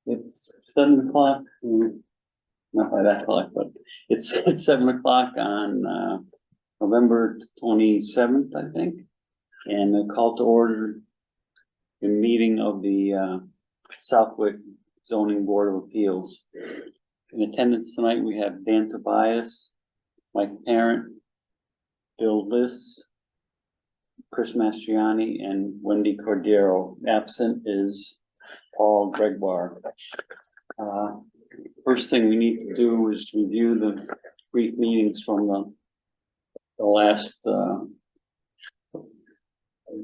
It's 7 o'clock, not by that clock, but it's 7 o'clock on November 27th, I think. And a call to order the meeting of the Southwick Zoning Board of Appeals. In attendance tonight, we have Dan Tobias, Mike Parent, Bill Liss, Chris Mastriani, and Wendy Cordero. Absent is Paul Gregoire. First thing we need to do is review the brief meetings from the last,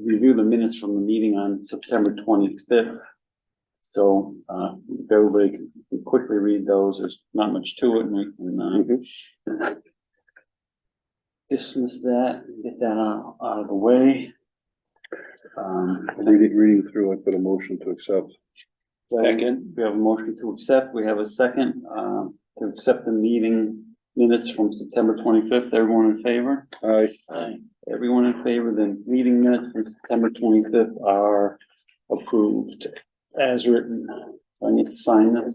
review the minutes from the meeting on September 25th. So, if everybody can quickly read those, there's not much to it, and we can, dismiss that, and get that out of the way. Reading through it, but a motion to accept. Second, we have a motion to accept. We have a second, to accept the meeting minutes from September 25th. Everyone in favor? Aye. Aye. Everyone in favor, the meeting minutes from September 25th are approved as written. So I need to sign this.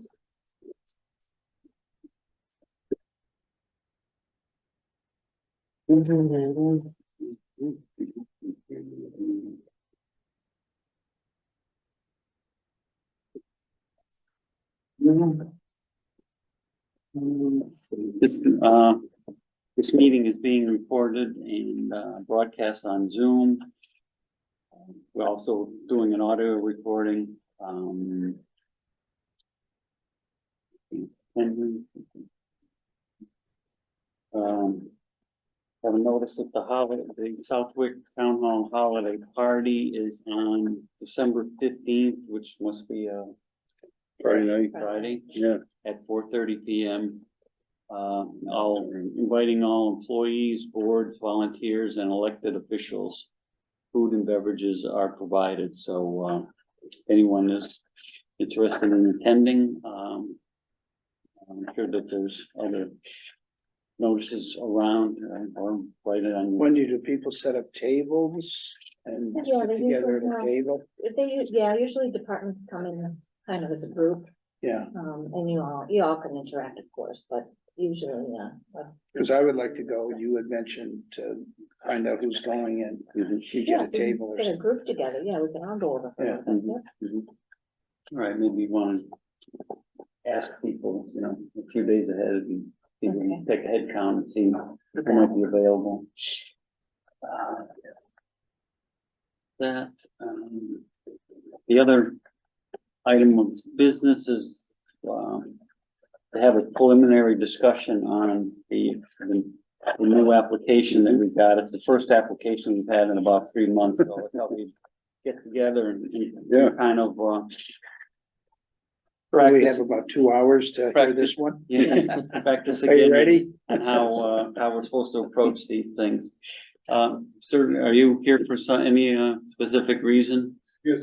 This meeting is being recorded and broadcast on Zoom. We're also doing an audio recording. Have a notice that the Southwick Town Hall holiday party is on December 15th, which must be Friday night. Friday. Yeah. At 4:30 p.m. Inviting all employees, boards, volunteers, and elected officials. Food and beverages are provided, so anyone is interested in attending, I'm sure that there's other notices around or write it on. When do people set up tables and Yeah, sit they together at usually a have- table? Usually departments come in kind of as a group, Yeah, and you all can interact, of course, but usually, because I would like to go. You had mentioned to find out who's going and you get a table or Get a something. group together, yeah, we can all go over. Yeah. All right, maybe you want to ask people, a few days ahead, and people can take a head count and see who might be available. The other item of business is to have a preliminary discussion on the new application that we've got. It's the first application we've had in about 3 months, so I thought we'd get together and Yeah. kind of We have about 2 hours to hear this one. practice Are you again ready? on how we're supposed to approach these things. Sir, are you here for any specific reason? Yes.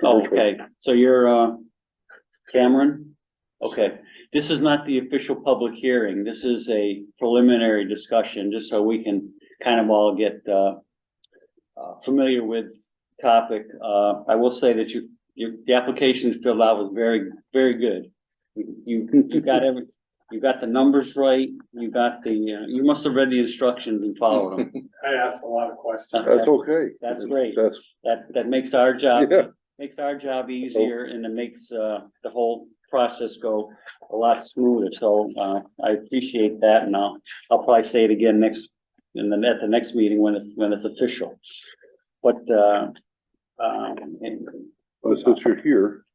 Oh, okay, so you're Cameron? Okay, this is not the official public hearing. This is a preliminary discussion, just so we can kind of all get familiar with the topic. I will say that the application filled out was very, very good. You got the numbers right. You got you must have read the instructions and followed them. I asked a lot of questions. That's okay. That's great. That's, That makes our job, yeah. makes our job easier, and it makes the whole process go a lot smoother. So I appreciate that, and I'll probably say it again at the next meeting when it's official. But Well, since you're here,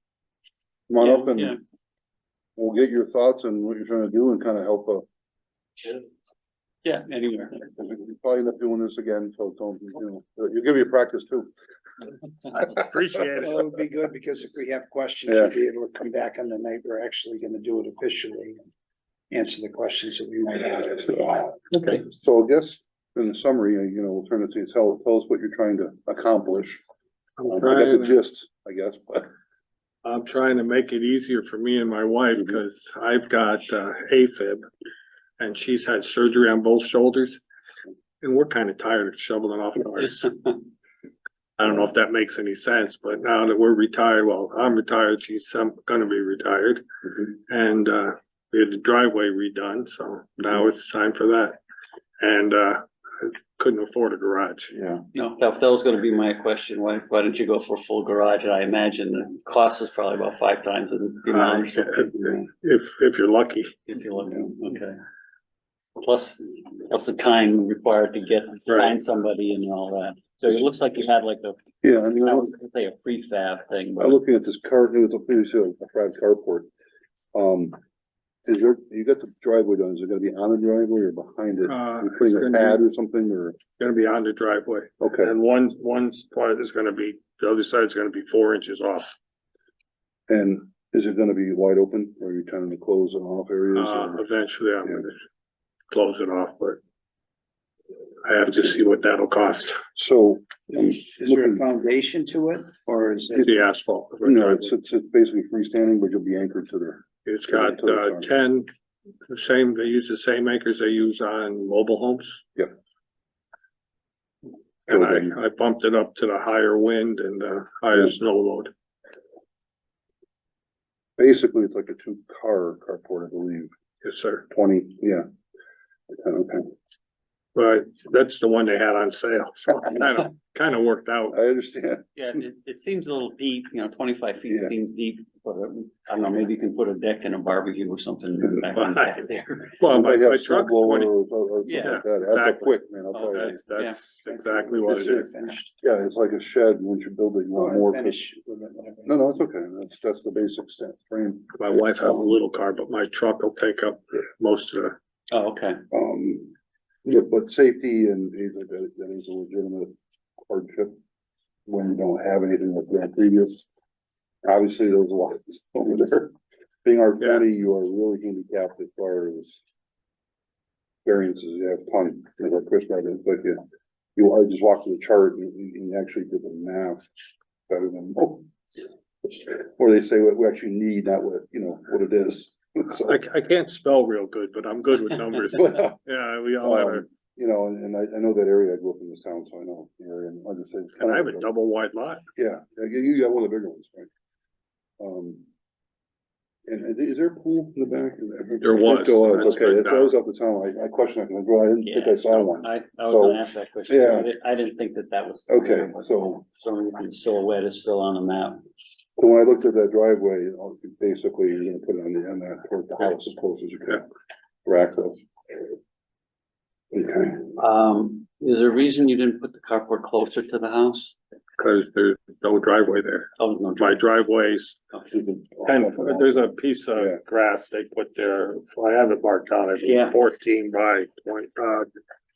come on up yeah. and we'll get your thoughts on what you're trying to do and kind of help. Yeah, anywhere. We'll probably end up doing this again, so don't, you'll give you practice too. Appreciate Well, it would be good because if we have questions, Yeah. you'll be able to come back on the night we're actually gonna do it officially. And answer the questions that we might have. Okay. So I guess in summary, we'll turn it to you. Tell us what you're trying to accomplish. I got the gist, I guess, but. I'm trying to make it easier for me and my wife because I've got AFib and she's had surgery on both shoulders. And we're kind of tired of shoveling off ours. I don't know if that makes any sense, but now that we're retired, well, I'm retired, she's gonna be retired. And, we had the driveway redone, so now it's time for that. And, I couldn't afford a garage. Yeah, No, that was gonna be my question. Why didn't you go for a full garage? I imagine the cost is probably about 5 times the amount or something, If you're lucky. if you're looking, okay. Plus the time required to find somebody and all that. So it looks like you had like yeah, I mean, I was gonna say a prefab thing, I'm but looking at this car, it was a private carport. Is there, you got the driveway done, is it gonna be on the driveway or behind it? You putting It's a gonna pad or something, or, gonna be on the driveway. okay, And one part is gonna be, the other side's gonna be 4 inches off. and is it gonna be wide open, or are you trying to close it off areas? or- Eventually I'm gonna close it off, but I have to see what that'll cost, So, Is there a looking, foundation to it, or is it? the asphalt. no, it's basically freestanding, but you'll be anchored to the, It's got, 10, they use the same acres they use on mobile homes. Yep. And Okay. I bumped it up to the higher wind and, higher snow load. basically, it's like a two-car carport, I believe, Yes, sir. 20, yeah. Okay, But that's the one they had on sale, so it kind of worked out. I understand, yeah, it seems a little deep, 25 feet Yeah. seems deep. But I don't know, maybe you can put a deck and a barbecue or something back in the back there. Well, Might my have snow truck, blower 20 or something Yeah, like that. That's exactly. quick, man, I'll tell you. that's exactly what it is. Yeah, it's like a shed, once you're building, you want more. Finish. No, no, it's okay, that's the basic frame. My wife has a little car, but my truck will take up most of the, Oh, okay. Yeah, but safety and that is a legitimate hardship when you don't have anything that's there previous. Obviously, there's lots over there. Being R20, you are really handicapped as far as variances, you have plenty, like Chris read it, but you are just walking the chart and you actually did the math better than most. Or they say what we actually need, not what, what it is. So, I can't spell real good, but I'm good with numbers. but, Yeah, we all have a, and I know that area, I grew up in this town, so I know the area, and like I said. it's and I have kind a of double wide lot. Yeah, you got one of the bigger ones, right? And is there a pool in the back? There was. It's That's okay, been that was up the town, I questioned it, I didn't think I saw one. I was So, gonna ask that question. yeah. I didn't think that was. Okay, so the silhouette is still on the map. when I looked at that driveway, basically, you're gonna put it on that, toward the house as close as you can for access. Okay, Is there a reason you didn't put the carport closer to the house? Cause there's no driveway there. Oh, no. My driveway's kind of, there's a piece of Yeah. grass they put there. I have it marked on it. Yeah. 14 by 20,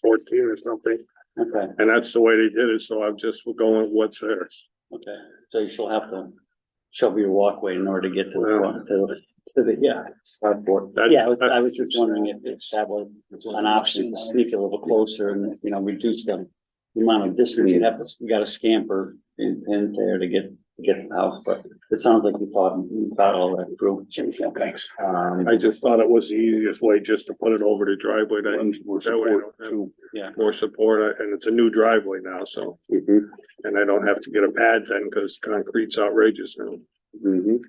14 or something. Okay, And that's the way they did it. So I'm just going, what's there? okay. So you still have to shovel your walkway in order to get to the Well. front, to the, carport. That's- Yeah, I was just wondering if that was an option to sneak a little closer and, reduce the amount of distance you gotta scamper in there to get to the house, but it sounds like you thought all that through. Thanks. I just thought it was the easiest way just to put it over the driveway. and more That way I support don't have too. more support, and it's a new driveway now, so, Mhm, and I don't have to get a pad then, cause concrete's outrageous now. mhm.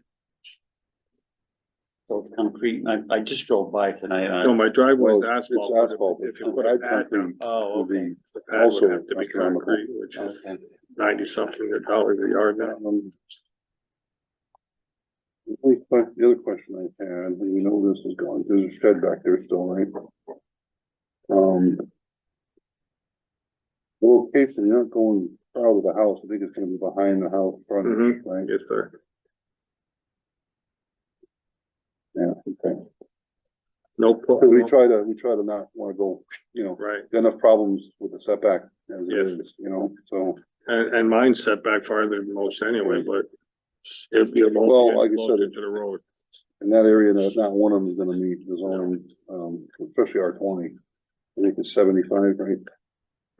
So it's concrete. I just drove by tonight. No, my driveway's Well, it's asphalt. but asphalt, If you but put a add pad down, concrete Oh, would okay. be the pad would also have to be economical. concrete, which is Okay. 90 something dollars a yard now. The other question I had, and you know this is going, there's a shed back there still, right? The location, you're not going out of the house, I think it's gonna be behind the house front, Mhm. right? Yes, sir. Yeah, okay. No Cause we problem, try to not wanna go, right, got enough problems with the setback as it Yes. is, so. and mine's set back farther than most anyway, but it'd be a Well, little like I closer said, to the road. In that area, not one of them is gonna meet the zoning, especially R20. I think it's 75, right?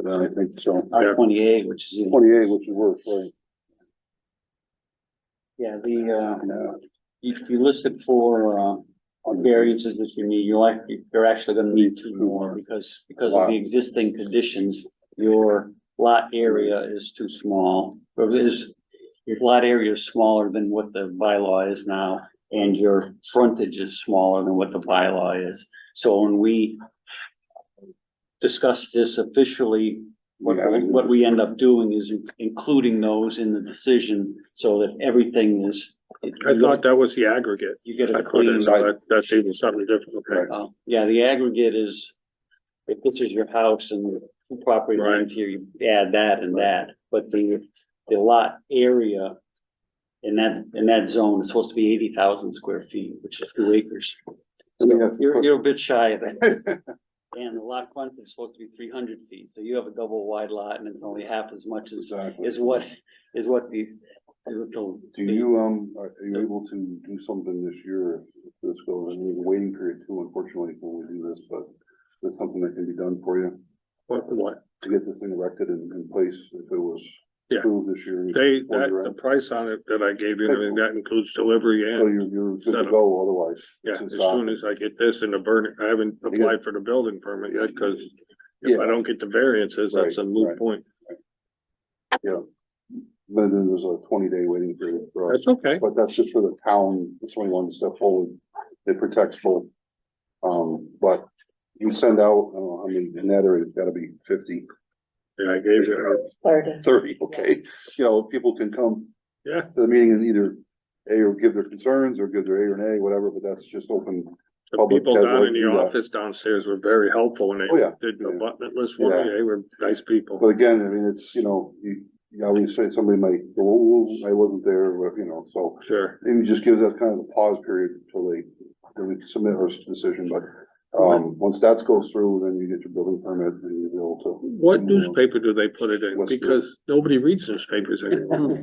I think so. R28, which is. 28, which is worse, right? Yeah, you listed for, variances that you need, you're actually gonna need 2 more because of the existing conditions. Your lot area is too small, or your lot area is smaller than what the bylaw is now, and your frontage is smaller than what the bylaw is. So when we discuss this officially, what we end up doing is including those in the decision so that everything is. I thought that was the aggregate. You get I a put clean. in, so that's even something different, okay? Yeah, the aggregate is, if this is your house and the two property lines here, you add that and that, but the lot area in that zone is supposed to be 80,000 square feet, which is 2 acres. We have to You're a bit shy of that. And the lot frontage is supposed to be 300 feet, so you have a double wide lot and it's only half as much as, Exactly. is what these. Do you, are you able to do something this year, if this goes, and there's a waiting period too, unfortunately, when we do this, but there's something that can be done for you What? to get this thing erected in place if it was Yeah. approved this year. The price on it that I gave you, I mean, that includes delivery So and, you're good set to up. go otherwise. yeah, It's as not- soon as I get this in the burn, I haven't applied for the building permit yet, cause if I Yeah. don't get the variances, that's a Right, moot right. point. Yeah. But then there's a 20-day waiting period for us, That's okay. but that's just for the town, it's only one step forward. It protects both. But you send out, I mean, in that area, it's gotta be 50, Yeah, I gave you, 30, okay? You know, people can come yeah, to the meeting and either A, or give their concerns, or give their A or an A, whatever, but that's just open. the Public people has down right in to the do that. office downstairs were very helpful and Oh, yeah. they did the Yeah. abutment list for me. Yeah. They were nice people. But again, I mean, it's, you know, you always say somebody might go, oh, I wasn't there, but, you know, so. Sure. Maybe just gives us kind of a pause period until then we submit our decision, but, once that goes through, then you get your building permit and you'll be able to. What newspaper do they put it in? Westfield. Because nobody reads newspapers anymore.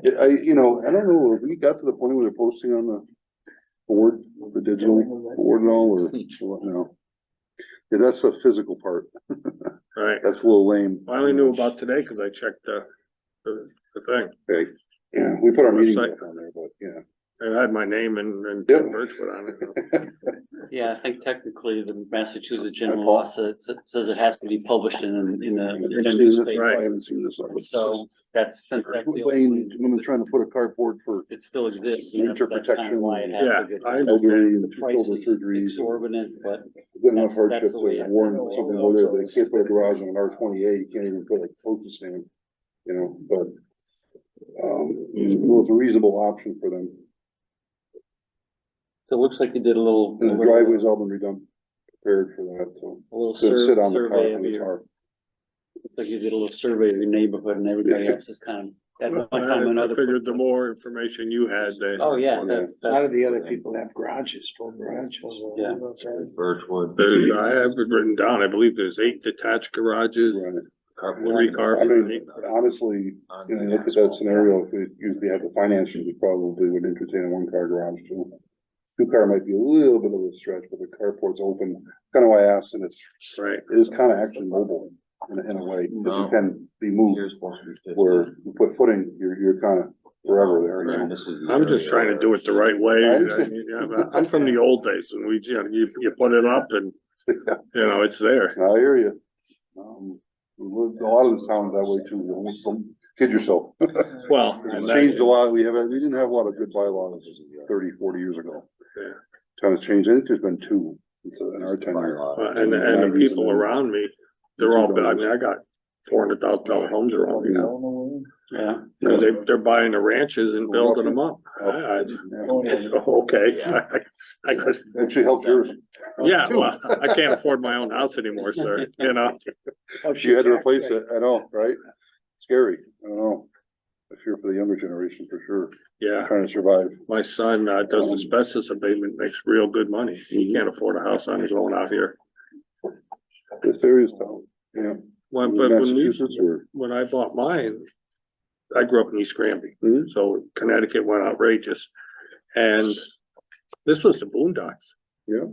You know, I don't know, if we got to the point where they're posting on the board, the digital board and all, or what now? Yeah, that's a physical part. Right. That's a little lame. I only knew about today because I checked the thing. Okay, yeah, we put our meeting Website. back on there, but yeah. It had my name and Yep. Birchwood on it. Yeah, I think technically the Massachusetts general law says it has to be published in a newspaper. I haven't seen this. So since that's the Lane, only, women trying to put a carport for it still exists. Nature That's kind of protection. why it has Yeah, to get. I The elderly and price shoulder is surgeries. exorbitant, but Good enough that's hardship the way to it- warn something over there, they can't put a garage on an R28, you can't even put a postage stand, you know, but. It was a reasonable option for them, so it looks like you did a little. and the driveway's all been redone, prepared for that, so. A little So sit on the car, survey on of the your, car. looks like you did a little survey of your neighborhood and everybody else is kind of. At one time or I another. figured the more information you had, the. Oh, yeah, Yeah. that's, A lot of the other people have garages, full garages. Yeah. Birchwood. I have it written down. I believe there's 8 detached garages, Right. 3 cars. I mean, honestly, you know, look at that scenario, if we usually had the financing, we probably would entertain a 1-car garage too. 2-car might be a little bit of a stretch, but the carport's open, kind of why I asked, and it Right. is kind of actually mobile in a way, that you can be moved, You're supposed to be 50. where you put footing, you're kind of forever there, you know. This is the I'm just trying to do it the right way. I I understand. mean, yeah, I'm from the old days when you put it up and, it's there. I hear you. A lot of this town that way too, you almost don't kid yourself. Well, It's changed a lot, we didn't have a lot of good bylaws 30, 40 years ago. Yeah. Kind of changed, I think there's been 2 in our tenure. And the people around me, they're all, I mean, I got $400,000 homes around me. yeah. Cause they're buying the ranches and building them up. Okay, I could, Actually helped yours. yeah, well, I can't afford my own house anymore, sir, You had to replace it, I know, right? Scary, I don't know. I fear for the younger generation for sure, Yeah, trying to survive. my son, does asbestos abatement, makes real good money. He can't afford a house on his own out here. This area's town, yeah. Well, but Massachusetts or, when I bought mine, I grew up in East Granby, Mhm. so Connecticut went outrageous. And this was the boondocks. yeah,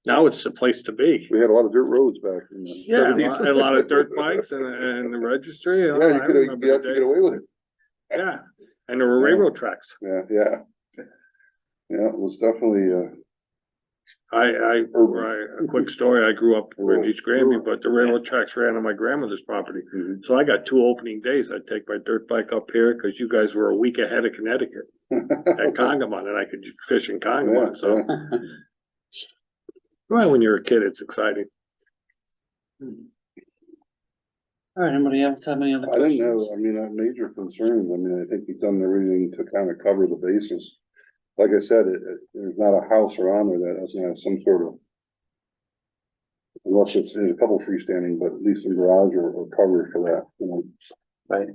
Now it's the place to be. we had a lot of dirt roads back in the Yeah, 70s. a lot of dirt bikes and the registry. Yeah, you I could remember have the to day. get away with it. Yeah, and there were railroad tracks. Yeah. Yeah, it was definitely, A quick story, I grew up in East Granby, but the railroad tracks ran on my grandmother's property. Mhm. So I got 2 opening days. I'd take my dirt bike up here, cause you guys were a week ahead of Connecticut at Congamon, and I could fish in Congamon, so. Well, when you're a kid, it's exciting. All right, anybody else have any other I didn't questions? have, I mean, major concerns. I mean, I think we've done everything to kind of cover the bases. Like I said, there's not a house around there that doesn't have some sort of, unless it's in a couple freestanding, but at least a garage or cover for that, you know. Right.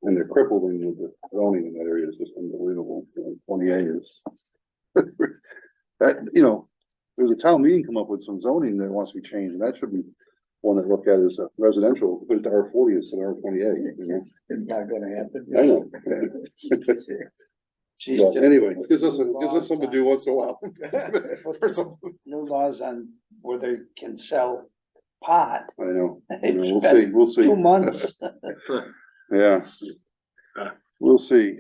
And they're crippled in the zoning in that area is just unbelievable. 28 is. That, you know, there's a town meeting come up with some zoning that wants to be changed, and that should be one to look at as a residential, put it to R40 instead of R28, you know? It's not gonna happen. I know. She's But just- anyway, gives us something to do once in a while. New laws on where they can sell pot. I know, we'll see. 2 months. Yeah. We'll see.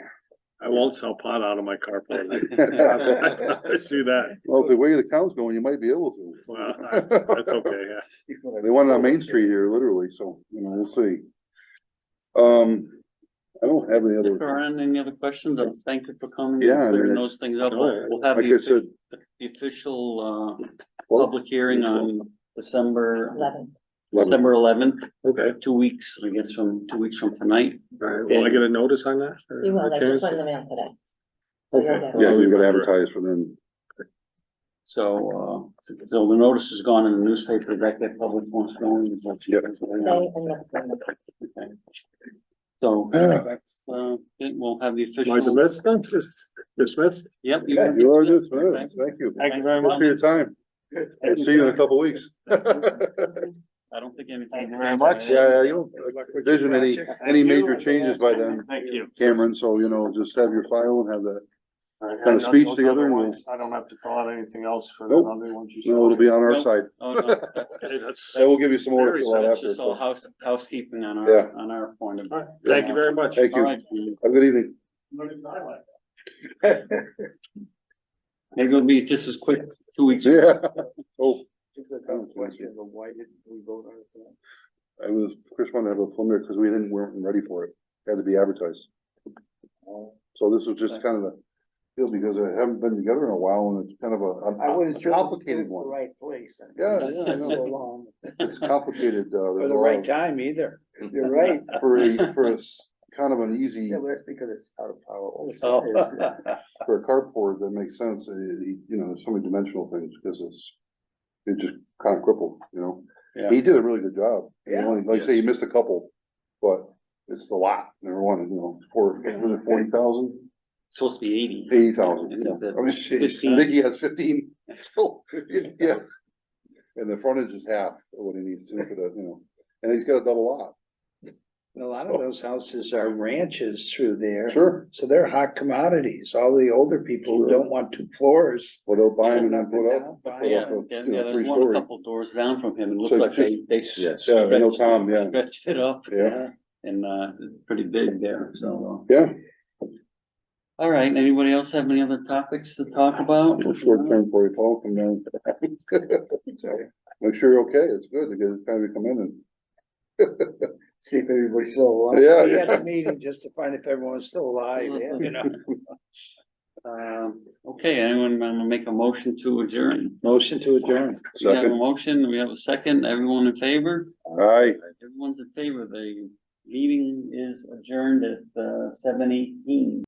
I won't sell pot out of my carport. I see that. Well, if the way the town's going, you might be able to. Well, that's okay, yeah. They want it on Main Street here, literally, so, you know, we'll see. I don't have any If other, there aren't any other questions, thank you for coming. Yeah, I Clearing mean, those things up. All right. We'll have like I said, the official, well, public hearing on December 11. 11th, Okay, 2 weeks, I guess, from 2 weeks from tonight. all right. Will I get a notice on that? or You will, they just chance? went in the mail today. So you'll Okay. get it. yeah, we've got to advertise for them. So the notice is gone in the newspaper, that get public once going. Yep. Okay. So, that's, we'll have the Am I official, dismissed then? Dismissed? yep. You are dismissed, thank you. Thank you very Thanks much. for your time. See you in a couple weeks. I don't think anything. Thank you very much. Yeah, you don't envision any major changes by then, Thank you. Cameron, so, you know, just have your file and have that, Kind Kind of speech together and we'll- I don't have to fill out anything else for Nope. the other ones you no, it'll be on our Nope. side. Oh, no, that's good. Hey, that's- And we'll give you some more to Very fill out That's after. just all housekeeping on Yeah. our point of. All right. Thank you very much. Thank All you. right, Have a good evening. maybe it'll be just as quick 2 weeks. Yeah. Oh, Question, but why didn't we vote on it? Chris wanted to have a preliminary because weren't ready for it. Had to be advertised. So this was just kind of a deal because I haven't been together in a while and it's kind of a complicated one. Right place. Yeah, I know. So long. It's complicated, For there's the a lot right of, time either. You're right. for a kind of an easy, Yeah, but that's because it's out of power. Oh. for a carport, that makes sense, you know, so many dimensional things, because it's just kind of crippled, you know? Yeah. He did a really good job. You Yeah. know, like I say, he missed a couple, but it's the lot, number one, you know, 40,000, It's supposed to be 80. 80,000. And it's I at mean, 15. I think he has 15, so, yeah. And the frontage is half of what he needs to for the, you know, and he's got a double lot. A lot of those houses are ranches through there. Sure, So they're hot commodities. All the older people who Sure. don't want 2 floors. well, they'll buy him and then Up put and up. down, put Yeah, up a, yeah, you know, there's one a 3-story. couple doors down from him. It looks So like they. Yes. Yeah, I know Tom, yeah. Stretched it up. Yeah. And, pretty big there, so. Yeah, All right, anybody else have any other topics to talk about? short term for you, Paul, come down. Sorry. Make sure you're okay, it's good, because it's time to come in and. See if everybody's still alive. Yeah, We had yeah. a meeting just to find if everyone's still alive, yeah, you know. Okay, anyone want to make a motion to adjourn? Motion to adjourn. We have a Second, motion, we have a second, everyone in favor? aye. Everyone's in favor, the meeting is adjourned at 7:18.